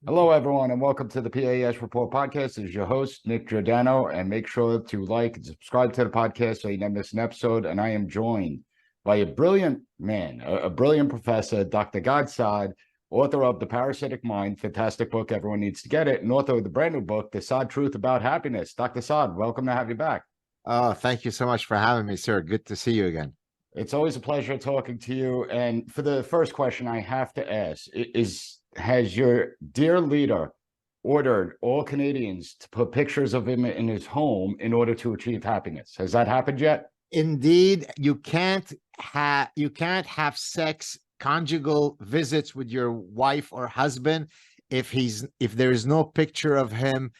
Hello, everyone, and welcome to the P.A.S. Report podcast. This is your host, Nick Giordano, and make sure to like and subscribe to the podcast so you never miss an episode. And I am joined by a brilliant man, a brilliant professor, Dr. Gad Saad, author of The Parasitic Mind, fantastic book. Everyone needs to get it, and author of the brand new book, The Saad Truth About Happiness. Dr. Saad, welcome to have you back. Oh, thank you so much for having me, sir. Good to see you again. It's always a pleasure talking to you. And for the first question I have to ask has your dear leader ordered all Canadians to put pictures of him in his home in order to achieve happiness? Has that happened yet? Indeed, you can't have sex, conjugal visits with your wife or husband if there is no picture of him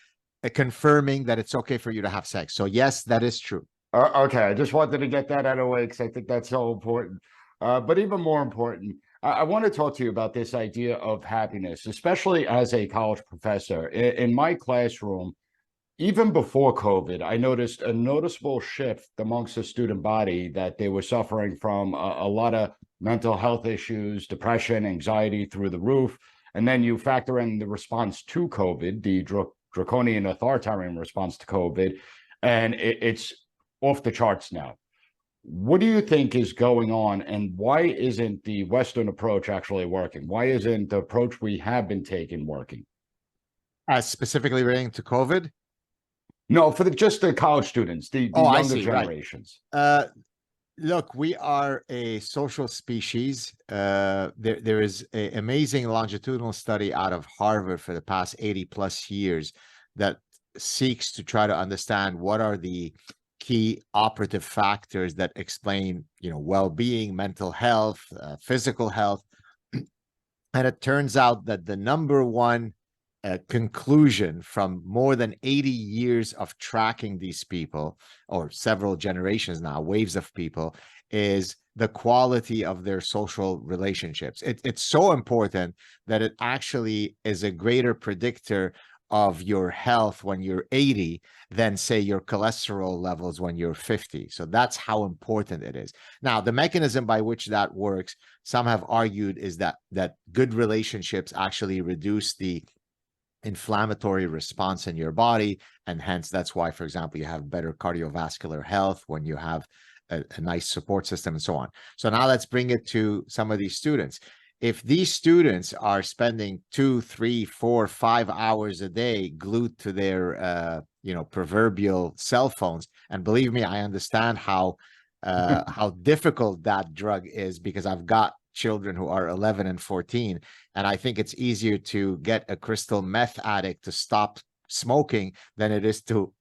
confirming that it's okay for you to have sex. So yes, that is true. Okay, I just wanted to get that out of the way because I think that's so important. But even more important, I want to talk to you about this idea of happiness, especially as a college professor. In my classroom, even before COVID, I noticed a noticeable shift amongst the student body that they were suffering from a lot of mental health issues, depression, anxiety through the roof. And then you factor in the response to COVID, the draconian authoritarian response to COVID, and it's off the charts now. What do you think is going on, and why isn't the Western approach actually working? Why isn't the approach we have been taking working? Specifically relating to COVID? No, for just the college students, the younger generations. Right. Look, we are a social species. There is an amazing longitudinal study out of Harvard for the past 80 plus years that seeks to try to understand what are the key operative factors that explain, well-being, mental health, physical health. And it turns out that the number one conclusion from more than 80 years of tracking these people, or several generations now, waves of people, is the quality of their social relationships. It's so important that it actually is a greater predictor of your health when you're 80 than, say, your cholesterol levels when you're 50. So that's how important it is. Now, the mechanism by which that works, some have argued, is that good relationships actually reduce the inflammatory response in your body, and hence that's why, for example, you have better cardiovascular health when you have a nice support system and so on. So now let's bring it to some of these students. If these students are spending 2, 3, 4, 5 hours a day glued to their proverbial cell phones, and believe me, I understand how difficult that drug is, because I've got children who are 11 and 14, and I think it's easier to get a crystal meth addict to stop smoking than it is to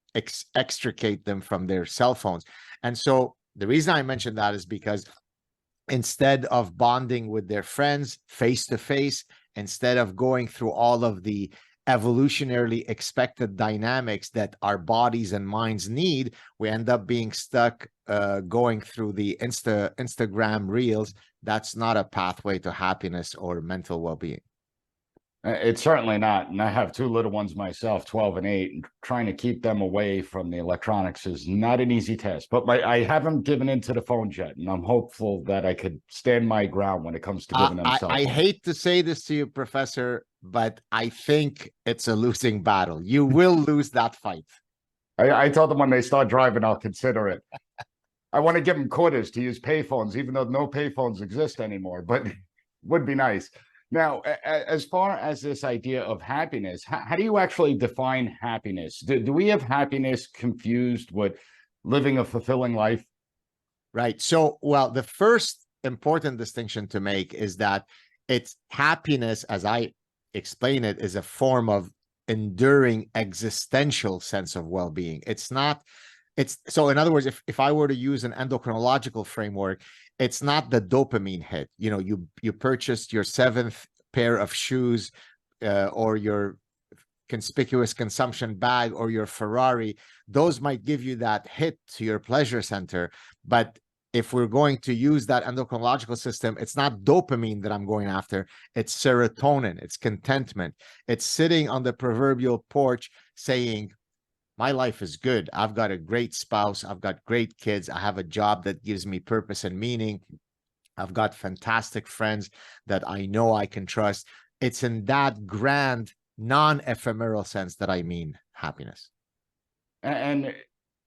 extricate them from their cell phones. And so the reason I mentioned that is because instead of bonding with their friends face to face, instead of going through all of the evolutionarily expected dynamics that our bodies and minds need, we end up being stuck going through the Instagram reels. That's not a pathway to happiness or mental well-being. It's certainly not. And I have 2 little ones myself, 12 and 8, and trying to keep them away from the electronics is not an easy task. But I haven't given into the phones yet, and I'm hopeful that I could stand my ground when it comes to giving them cell phones. I hate to say this to you, Professor, but I think it's a losing battle. You will lose that fight. I told them when they start driving, I'll consider it. I want to give them quarters to use payphones, even though no payphones exist anymore, but would be nice. Now, as far as this idea of happiness, how do you actually define happiness? Do we have happiness confused with living a fulfilling life? Right. So, well, the first important distinction to make is that it's happiness, as I explain it, is a form of enduring existential sense of well-being. So in other words, if I were to use an endocrinological framework, it's not the dopamine hit. You purchased your 7th pair of shoes, or your conspicuous consumption bag, or your Ferrari. Those might give you that hit to your pleasure center. But if we're going to use that endocrinological system, it's not dopamine that I'm going after. It's serotonin. It's contentment. It's sitting on the proverbial porch saying, my life is good. I've got a great spouse. I've got great kids. I have a job that gives me purpose and meaning. I've got fantastic friends that I know I can trust. It's in that grand non-ephemeral sense that I mean happiness. And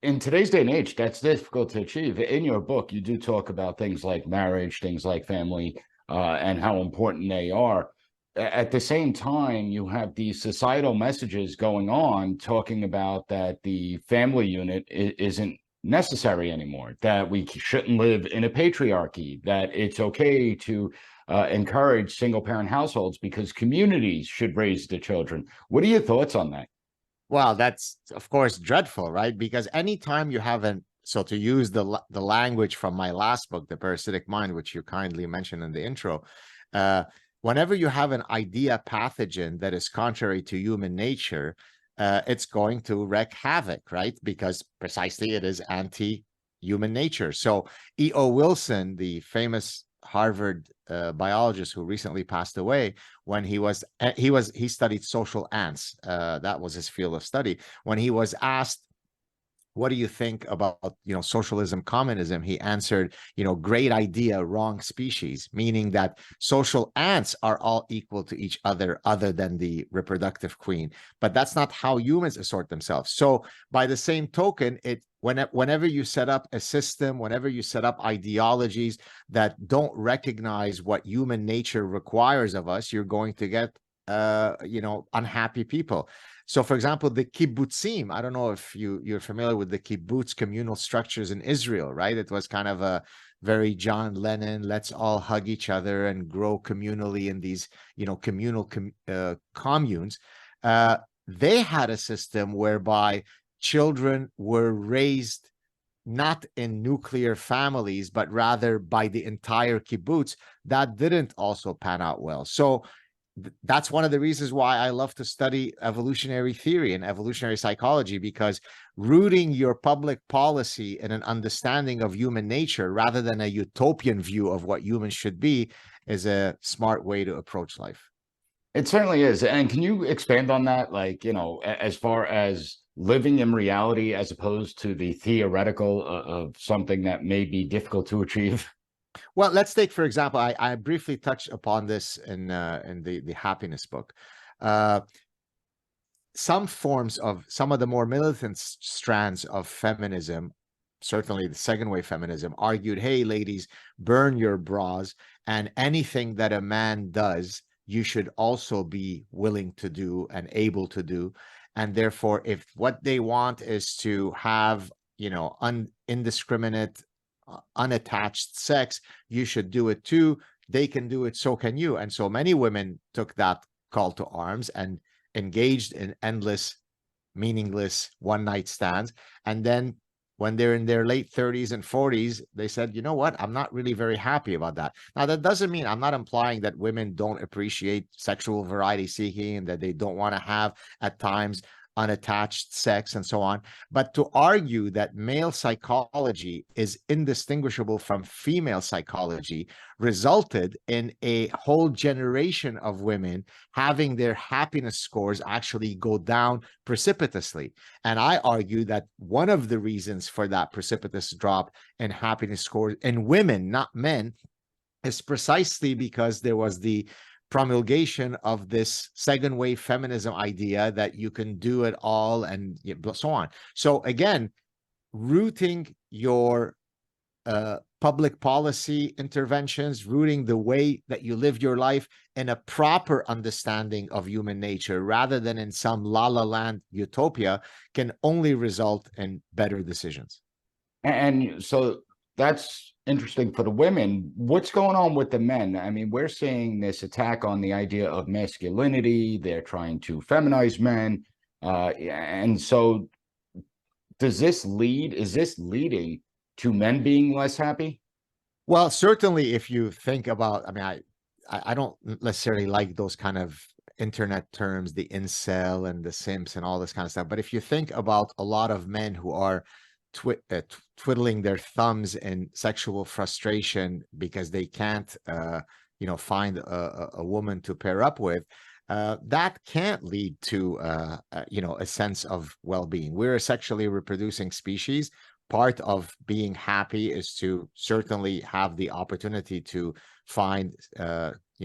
in today's day and age, that's difficult to achieve. In your book, you do talk about things like marriage, things like family, and how important they are. At the same time, you have these societal messages going on talking about that the family unit isn't necessary anymore, that we shouldn't live in a patriarchy, that it's okay to encourage single parent households because communities should raise the children. What are your thoughts on that? Well, that's of course dreadful, right? Because anytime you haven't, so to use the language from my last book, The Parasitic Mind, which you kindly mentioned in the intro, whenever you have an idea pathogen that is contrary to human nature, it's going to wreak havoc, right? Because precisely it is anti-human nature. So E.O. Wilson, the famous Harvard biologist who recently passed away, when he studied social ants. That was his field of study. When he was asked, what do you think about, socialism, communism? He answered, great idea, wrong species, meaning that social ants are all equal to each other than the reproductive queen. But that's not how humans assort themselves. So by the same token, whenever you set up a system, whenever you set up ideologies that don't recognize what human nature requires of us, you're going to get unhappy people. So, for example, the kibbutzim, I don't know if you're familiar with the kibbutz communal structures in Israel, right? It was kind of a very John Lennon, let's all hug each other and grow communally in these, communal communes. They had a system whereby children were raised not in nuclear families, but rather by the entire kibbutz. That didn't also pan out well. So that's one of the reasons why I love to study evolutionary theory and evolutionary psychology, because rooting your public policy in an understanding of human nature rather than a utopian view of what humans should be is a smart way to approach life. It certainly is. And can you expand on that? Like, as far as living in reality as opposed to the theoretical of something that may be difficult to achieve? Well, let's take, for example, I briefly touched upon this in the happiness book. Some of the more militant strands of feminism, certainly the second wave feminism, argued, hey, ladies, burn your bras, and anything that a man does, you should also be willing to do and able to do. And therefore, if what they want is to have, indiscriminate, unattached sex, you should do it too. They can do it, so can you. And so many women took that call to arms and engaged in endless, meaningless one-night stands. And then when they're in their late 30s and 40s, they said, you know what, I'm not really very happy about that. Now, that doesn't mean, I'm not implying that women don't appreciate sexual variety seeking and that they don't want to have at times unattached sex and so on. But to argue that male psychology is indistinguishable from female psychology resulted in a whole generation of women having their happiness scores actually go down precipitously. And I argue that one of the reasons for that precipitous drop in happiness scores in women, not men, is precisely because there was the promulgation of this second wave feminism idea that you can do it all and so on. So again, rooting your public policy interventions, rooting the way that you live your life in a proper understanding of human nature rather than in some la la land utopia can only result in better decisions. And so that's interesting for the women. What's going on with the men? I mean, we're seeing this attack on the idea of masculinity. They're trying to feminize men. And so is this leading to men being less happy? Well, certainly if you think about, I mean, I don't necessarily like those kind of internet terms, the incel and the simps and all this kind of stuff. But if you think about a lot of men who are twiddling their thumbs in sexual frustration because they can't, find a woman to pair up with, that can't lead to, a sense of well-being. We're a sexually reproducing species. Part of being happy is to certainly have the opportunity to find,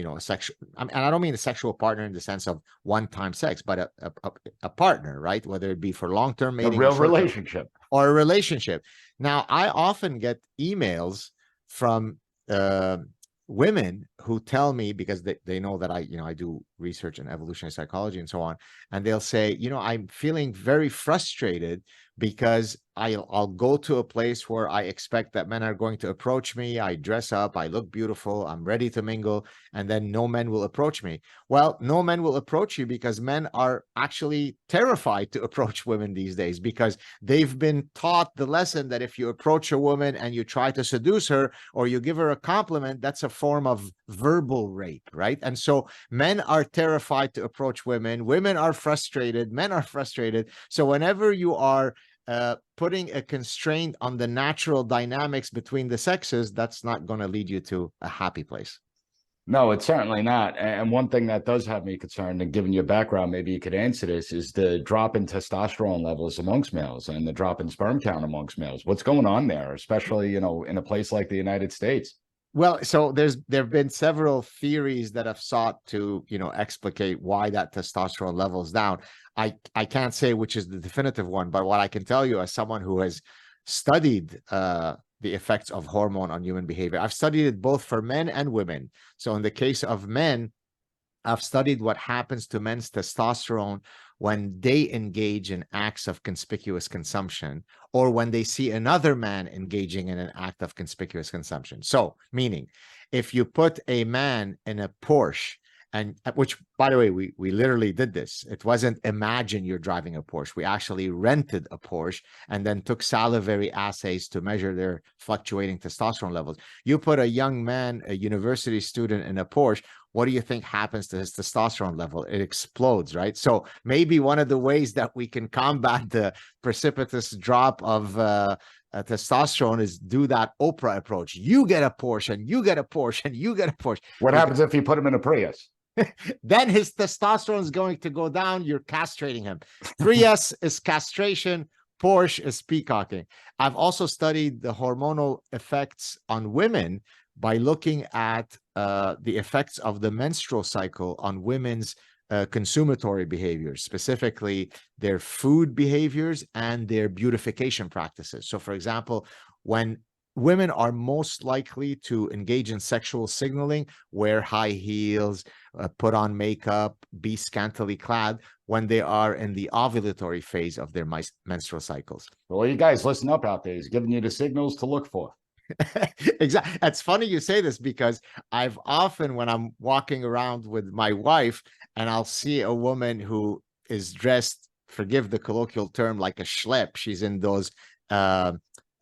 a sexual, and I don't mean a sexual partner in the sense of one-time sex, but a partner, right? Whether it be for long-term A mating or real short-term, relationship. or a relationship. Now, I often get emails from women who tell me, because they know that I do research in evolutionary psychology and so on, and they'll say, I'm feeling very frustrated because I'll go to a place where I expect that men are going to approach me. I dress up, I look beautiful, I'm ready to mingle, and then no men will approach me. Well, no men will approach you because men are actually terrified to approach women these days, because they've been taught the lesson that if you approach a woman and you try to seduce her or you give her a compliment, that's a form of verbal rape, right? And so men are terrified to approach women. Women are frustrated. Men are frustrated. So whenever you are putting a constraint on the natural dynamics between the sexes, that's not going to lead you to a happy place. No, it's certainly not. And one thing that does have me concerned, and given your background, maybe you could answer this, is the drop in testosterone levels amongst males and the drop in sperm count amongst males. What's going on there, especially, in a place like the United States? Well, so there have been several theories that have sought to, explicate why that testosterone level is down. I can't say which is the definitive one, but what I can tell you as someone who has studied the effects of hormone on human behavior, I've studied it both for men and women. So in the case of men, I've studied what happens to men's testosterone when they engage in acts of conspicuous consumption, or when they see another man engaging in an act of conspicuous consumption. So, meaning, if you put a man in a Porsche, and which, by the way, we literally did this. It wasn't imagine you're driving a Porsche. We actually rented a Porsche and then took salivary assays to measure their fluctuating testosterone levels. You put a young man, a university student, in a Porsche, what do you think happens to his testosterone level? It explodes, right? So maybe one of the ways that we can combat the precipitous drop of testosterone is do that Oprah approach. You get a Porsche, and you get a Porsche, and you get a Porsche. What happens if you put him in a Prius? Then his testosterone is going to go down. You're castrating him. Prius is castration. Porsche is peacocking. I've also studied the hormonal effects on women by looking at the effects of the menstrual cycle on women's consumatory behaviors, specifically their food behaviors and their beautification practices. So, for example, when women are most likely to engage in sexual signaling, wear high heels, put on makeup, be scantily clad, when they are in the ovulatory phase of their menstrual cycles. Well, you guys listen up out there. He's giving you the signals to look for. Exactly. It's funny you say this, because I've often, when I'm walking around with my wife and I'll see a woman who is dressed, forgive the colloquial term, like a schlep. She's in those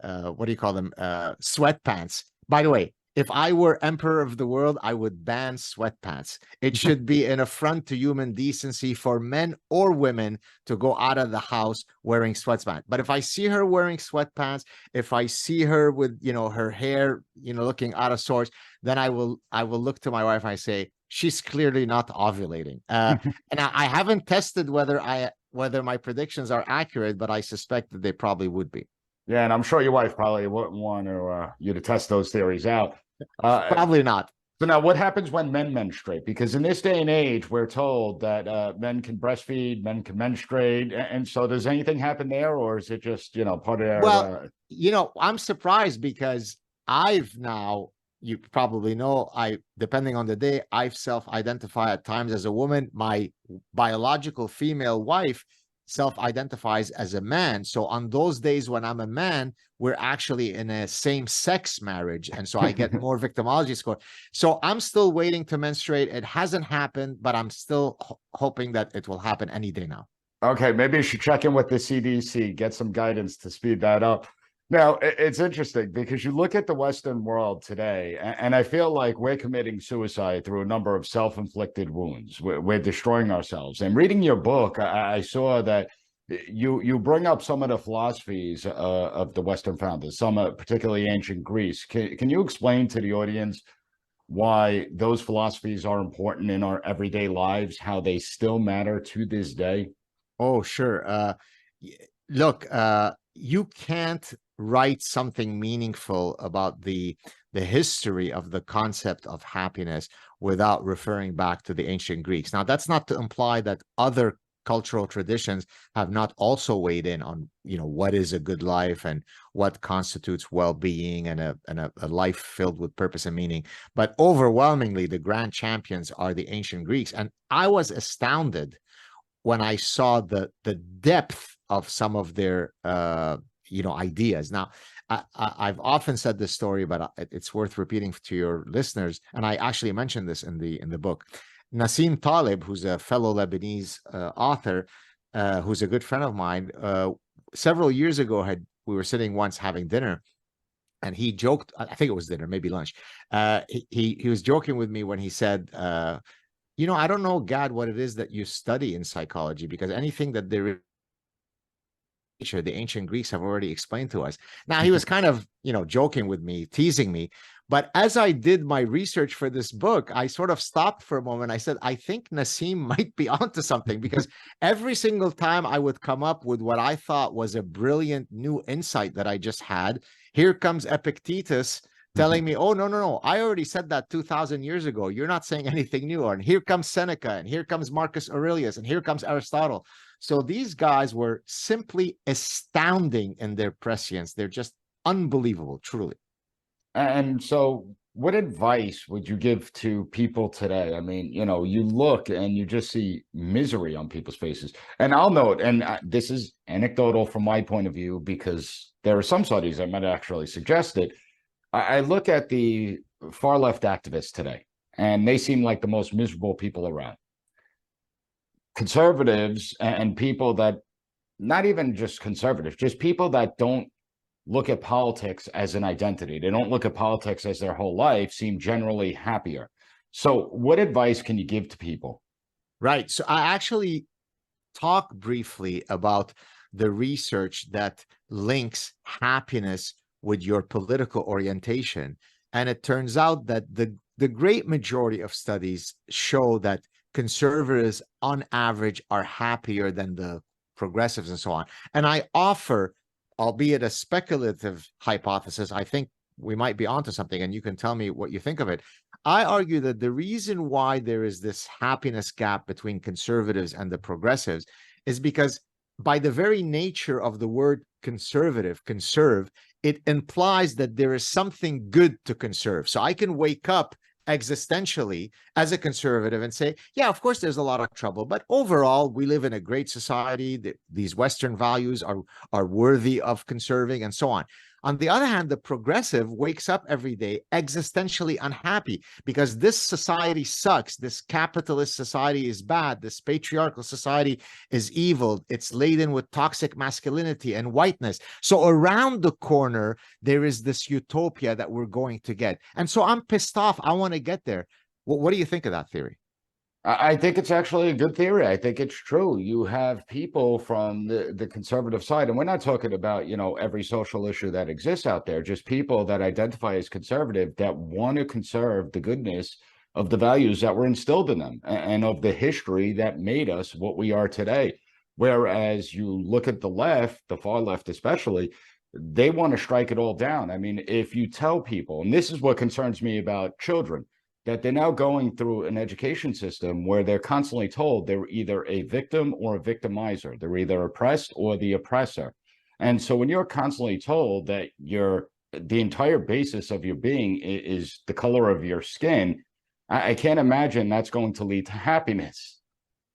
what do you call them? Sweatpants. By the way, if I were emperor of the world, I would ban sweatpants. It should be an affront to human decency for men or women to go out of the house wearing sweatpants. But if I see her wearing sweatpants, if I see her with, her hair, looking out of sorts, then I will look to my wife and I say, she's clearly not ovulating. And I haven't tested whether my predictions are accurate, but I suspect that they probably would be. Yeah, and I'm sure your wife probably wouldn't want you to test those theories out. Probably not. So now, what happens when men menstruate? Because in this day and age, we're told that men can breastfeed, men can menstruate, and so does anything happen there, or is it just part of their? Well, I'm surprised, because you probably know, depending on the day, I've self-identified at times as a woman. My biological female wife self-identifies as a man. So on those days when I'm a man, we're actually in a same-sex marriage, and so I get more victimology score. So I'm still waiting to menstruate. It hasn't happened, but I'm still hoping that it will happen any day now. Okay, maybe you should check in with the CDC, get some guidance to speed that up. Now, it's interesting because you look at the Western world today, and I feel like we're committing suicide through a number of self-inflicted wounds. We're destroying ourselves. And reading your book, I saw that you bring up some of the philosophies of the Western founders, some particularly ancient Greece. Can you explain to the audience why those philosophies are important in our everyday lives, how they still matter to this day? Oh, sure. Look, you can't write something meaningful about the history of the concept of happiness without referring back to the ancient Greeks. Now, that's not to imply that other cultural traditions have not also weighed in on, what is a good life and what constitutes well-being and a life filled with purpose and meaning. But overwhelmingly, the grand champions are the ancient Greeks. And I was astounded when I saw the depth of some of their ideas. Now, I've often said this story, but it's worth repeating to your listeners. And I actually mentioned this in the book. Nassim Taleb, who's a fellow Lebanese author, who's a good friend of mine, several years ago we were sitting once having dinner, and he joked. I think it was dinner, maybe lunch. He was joking with me when he said, I don't know, Gad, what it is that you study in psychology, because anything that there is, the ancient Greeks have already explained to us. Now, he was kind of, joking with me, teasing me. But as I did my research for this book, I sort of stopped for a moment. I said, I think Nassim might be onto something, because every single time I would come up with what I thought was a brilliant new insight that I just had, here comes Epictetus telling me, oh, no, I already said that 2,000 years ago. You're not saying anything new. And here comes Seneca, and here comes Marcus Aurelius, and here comes Aristotle. So these guys were simply astounding in their prescience. They're just unbelievable, truly. And so what advice would you give to people today? I mean, you look and you just see misery on people's faces. And I'll note, and this is anecdotal from my point of view, because there are some studies that might actually suggest it. I look at the far left activists today, and they seem like the most miserable people around. Conservatives and people that, not even just conservatives, just people that don't look at politics as an identity, they don't look at politics as their whole life, seem generally happier. So what advice can you give to people? Right. So I actually talk briefly about the research that links happiness with your political orientation. And it turns out that the great majority of studies show that conservatives on average are happier than the progressives and so on. And I offer, albeit a speculative hypothesis, I think we might be onto something, and you can tell me what you think of it. I argue that the reason why there is this happiness gap between conservatives and the progressives is because, by the very nature of the word conservative, conserve, it implies that there is something good to conserve. So I can wake up existentially as a conservative and say, yeah, of course, there's a lot of trouble, but overall, we live in a great society. These Western values are worthy of conserving, and so on. On the other hand, the progressive wakes up every day existentially unhappy because this society sucks. This capitalist society is bad. This patriarchal society is evil. It's laden with toxic masculinity and whiteness. So around the corner, there is this utopia that we're going to get. And so I'm pissed off. I want to get there. What do you think of that theory? I think it's actually a good theory. I think it's true. You have people from the conservative side, and we're not talking about, every social issue that exists out there, just people that identify as conservative that want to conserve the goodness of the values that were instilled in them and of the history that made us what we are today. Whereas you look at the left, the far left especially, they want to strike it all down. I mean, if you tell people, and this is what concerns me about children, that they're now going through an education system where they're constantly told they're either a victim or a victimizer. They're either oppressed or the oppressor. And so when you're constantly told that the entire basis of your being is the color of your skin, I can't imagine that's going to lead to happiness.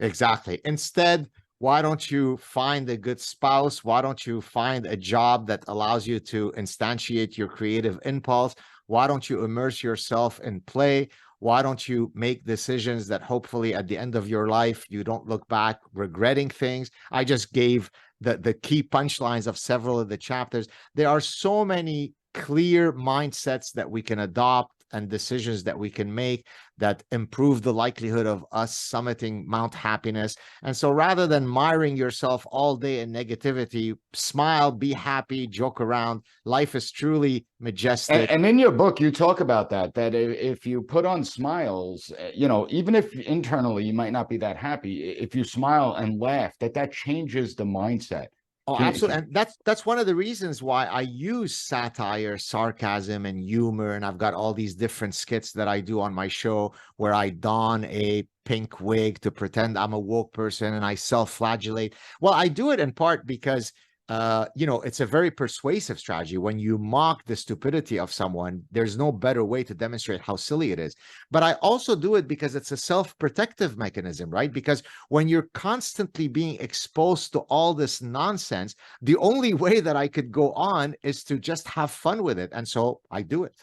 Exactly. Instead, why don't you find a good spouse? Why don't you find a job that allows you to instantiate your creative impulse? Why don't you immerse yourself in play? Why don't you make decisions that hopefully at the end of your life, you don't look back regretting things? I just gave the key punchlines of several of the chapters. There are so many clear mindsets that we can adopt and decisions that we can make that improve the likelihood of us summiting Mount Happiness. And so rather than miring yourself all day in negativity, smile, be happy, joke around. Life is truly majestic. And in your book, you talk about that if you put on smiles, even if internally you might not be that happy, if you smile and laugh, that changes the mindset. Oh, absolutely. And that's one of the reasons why I use satire, sarcasm, and humor. And I've got all these different skits that I do on my show where I don a pink wig to pretend I'm a woke person and I self-flagellate. Well, I do it in part because it's a very persuasive strategy. When you mock the stupidity of someone, there's no better way to demonstrate how silly it is. But I also do it because it's a self-protective mechanism, right? Because when you're constantly being exposed to all this nonsense, the only way that I could go on is to just have fun with it. And so I do it.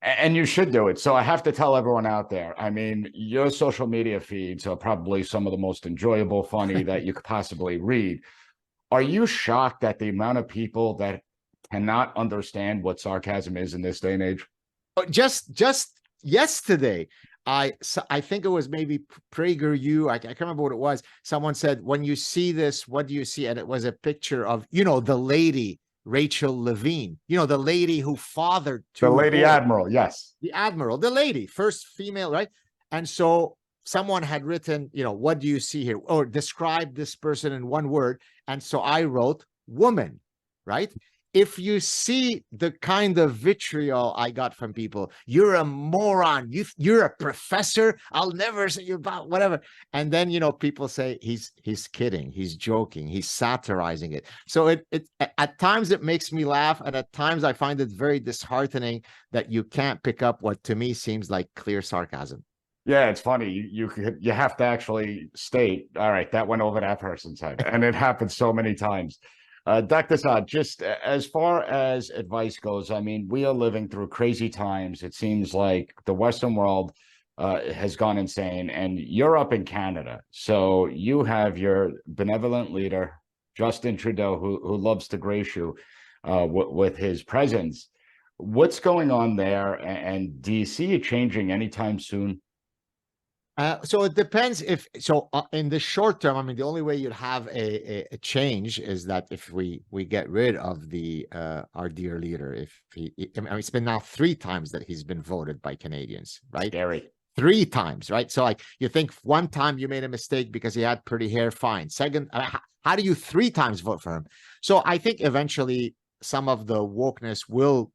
And you should do it. So I have to tell everyone out there, I mean, your social media feeds are probably some of the most enjoyable, funny that you could possibly read. Are you shocked at the amount of people that cannot understand what sarcasm is in this day and age? Just yesterday, I think it was maybe PragerU. I can't remember what it was. Someone said, when you see this, what do you see? And it was a picture of, the lady, Rachel Levine, the lady who fathered two The Lady boys. Admiral, yes. The Admiral, the lady, first female, right? And so someone had written, what do you see here? Or describe this person in one word. And so I wrote woman, right? If you see the kind of vitriol I got from people, you're a moron, you're a professor, I'll never say you about whatever. And then, people say he's kidding, he's joking, he's satirizing it. So it at times it makes me laugh, and at times I find it very disheartening that you can't pick up what to me seems like clear sarcasm. Yeah, it's funny. You have to actually state, all right, that went over that person's head. And it happens so many times. Dr. Saad, just as far as advice goes, I mean, we are living through crazy times. It seems like the Western world has gone insane, and you're up in Canada. So you have your benevolent leader, Justin Trudeau, who loves to grace you with his presence. What's going on there? And do you see it changing anytime soon? So it depends in the short term, I mean, the only way you'd have a change is that if we get rid of the our dear leader, I mean, it's been now 3 times that he's been voted by Canadians, right? Scary. 3 times, right? So like you think one time you made a mistake because he had pretty hair, fine. Second, how do you 3 times vote for him? So I think eventually some of the wokeness will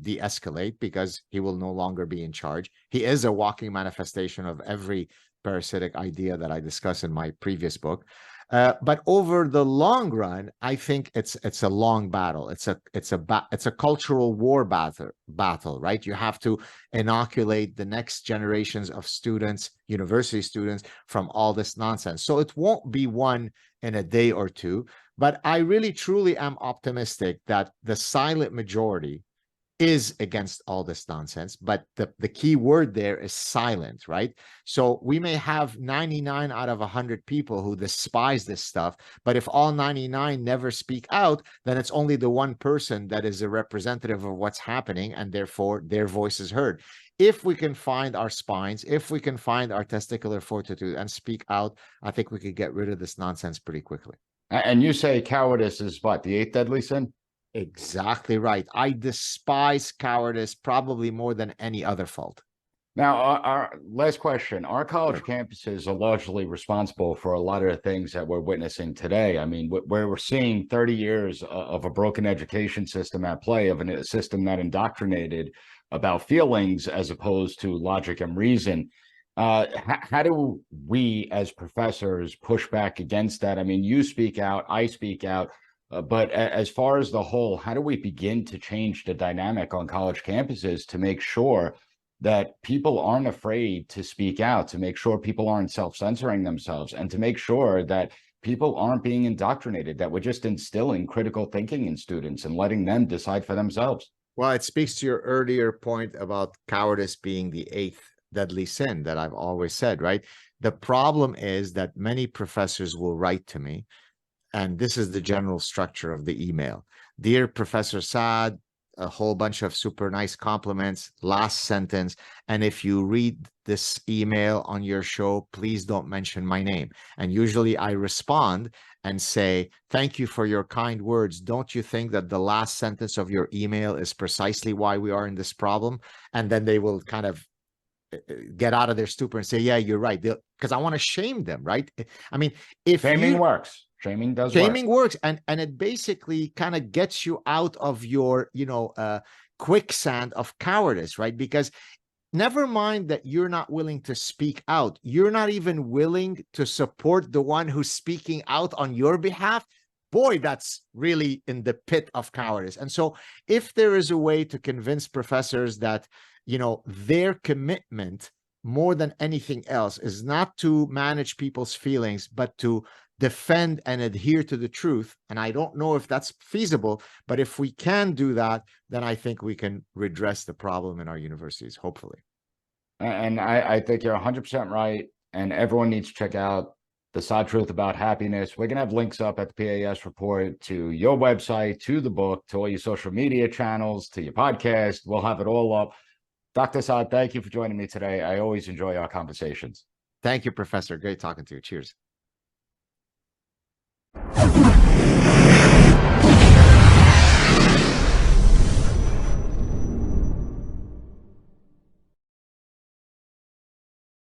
de-escalate because he will no longer be in charge. He is a walking manifestation of every parasitic idea that I discuss in my previous book. But over the long run, I think it's a long battle. It's a cultural war battle, right? You have to inoculate the next generations of students, university students, from all this nonsense. So it won't be won in a day or two. But I really, truly am optimistic that the silent majority is against all this nonsense. But the key word there is silent, right? So we may have 99 out of 100 people who despise this stuff. But if all 99 never speak out, then it's only the one person that is a representative of what's happening. And therefore, their voice is heard. If we can find our spines, if we can find our testicular fortitude and speak out, I think we could get rid of this nonsense pretty quickly. And you say cowardice is what, the 8th deadly sin? Exactly right. I despise cowardice probably more than any other fault. Now, our last question. Our college campuses are largely responsible for a lot of the things that we're witnessing today. I mean, where we're seeing 30 years of a broken education system at play, of a system that indoctrinated about feelings as opposed to logic and reason. How do we as professors push back against that? I mean, you speak out, I speak out, but as far as the whole, how do we begin to change the dynamic on college campuses to make sure that people aren't afraid to speak out, to make sure people aren't self-censoring themselves, and to make sure that people aren't being indoctrinated, that we're just instilling critical thinking in students and letting them decide for themselves? Well, it speaks to your earlier point about cowardice being the 8th deadly sin that I've always said, right? The problem is that many professors will write to me, and this is the general structure of the email. Dear Professor Saad, a whole bunch of super nice compliments, last sentence. And if you read this email on your show, please don't mention my name. And usually I respond and say, thank you for your kind words. Don't you think that the last sentence of your email is precisely why we are in this problem? And then they will kind of get out of their stupor and say, yeah, you're right. Because I want to shame them, right? I mean, if Shaming works. Shaming does Shaming work. works, and it basically kind of gets you out of your, quicksand of cowardice, right? Because never mind that you're not willing to speak out, you're not even willing to support the one who's speaking out on your behalf. Boy, that's really in the pit of cowardice. And so if there is a way to convince professors that, their commitment more than anything else is not to manage people's feelings, but to defend and adhere to the truth. And I don't know if that's feasible, but if we can do that, then I think we can redress the problem in our universities, hopefully. And I think you're 100% right. And everyone needs to check out the Saad Truth About Happiness. We're going to have links up at the P.A.S. report to your website, to the book, to all your social media channels, to your podcast. We'll have it all up. Dr. Saad, thank you for joining me today. I always enjoy our conversations. Thank you, Professor. Great talking to you. Cheers.